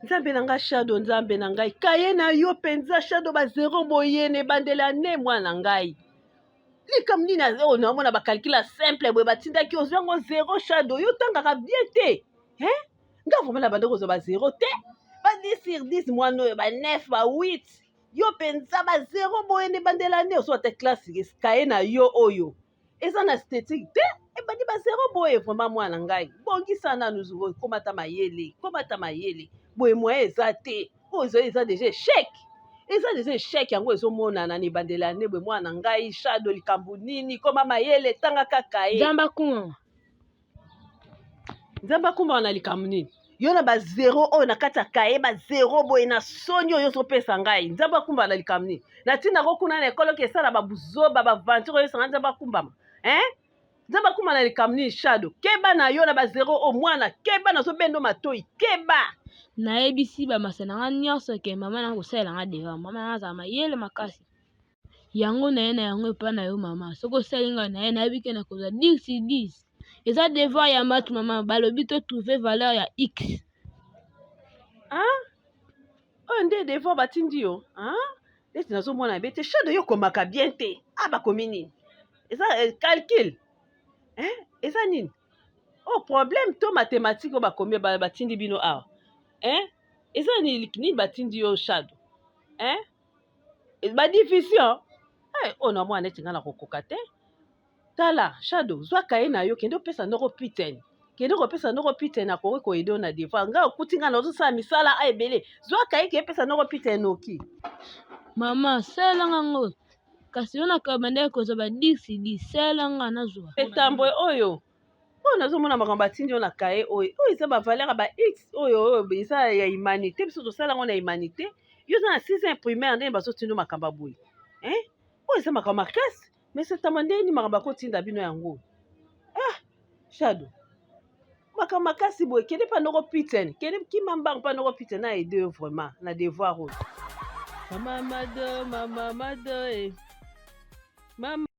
nzambe na ngai Shadow, nzambe na ngai kaye na yo penza Shadow ba zero moyene bandela ne mwana ngai likam nini naomona bakalkula simple boye batindaki ozwango zero Shadow yo tangaka bien te nga vraimen na bandeko ozwa ba zero te ba 10 sur 10 mwana oyo ba 9 ba 8 yo penza ba zero moyene bandela ne ozwa te classe kaye na yo oyo eza na esthétique te ebandi ba zero boye vraimen mwana ngai bongisa nanu zuvo komata mayele boye moyen eza te oyo eza déjà échec yango ezomonana na ebandela ne boye mwana ngai Shadow likambo nini koma mayele tanga kaka ye nzamba kumba wana likambo nini yo na ba zero oyo na kati ya kaye ba zero boye na soni oyo ozopesa ngai nzamba kumba na likambo nini natina kokuna na ekolo ke esala babuzoba baventure oyo esanga nzamba kumbama nzamba kumba na likambo nini Shadow keba na yo na ba zero o mwana keba nazobendo matoi keba nayebisi bamasa na nga nyonso ke mama na kosalela nga devoir mama na azala mayele makasi yango na ye na yango epa na yo mama soki osali nga na ye nayebi ke na kozwa 10 sur 10 eza devoir ya matu mama balobi to trouver valeur ya x oyo nde devoir batindi yo neti nazomona be te Shadow yo komaka bien te bakomi nini eza calcul eza nini problème to mathématique oyo bakomi batindi bino awa eza nini batindi yo Shadow badivision oyo na mwana neti nga na kokoka te tala Shadow zwa kaye na yo kende opesa ndoko piten akoki koyede yo na devoir nga okuti nga na ozosala misala ebele zwa kaye ke epesa ndoko piten oki mama salelanga ngo kasi yo nakabandaki kozwa ba 10 sur 10 salelanga nazwa etambwe oyo nazomona makambo batindi yo na kaye oyo eza bavaleur ya ba x oyo eza ya humanité biso tosala yango na humanité yo eza na 6e primaire ndenge bazotindi makambo boye oyo eza makambo makasi mais setama ndeni makambo akotinda bino yango Shadow makambo makasi boye kende mpa ndoko piten kende kimambango mpa ndoko piten na aide yo vraiment na devoir oyo mama mado mama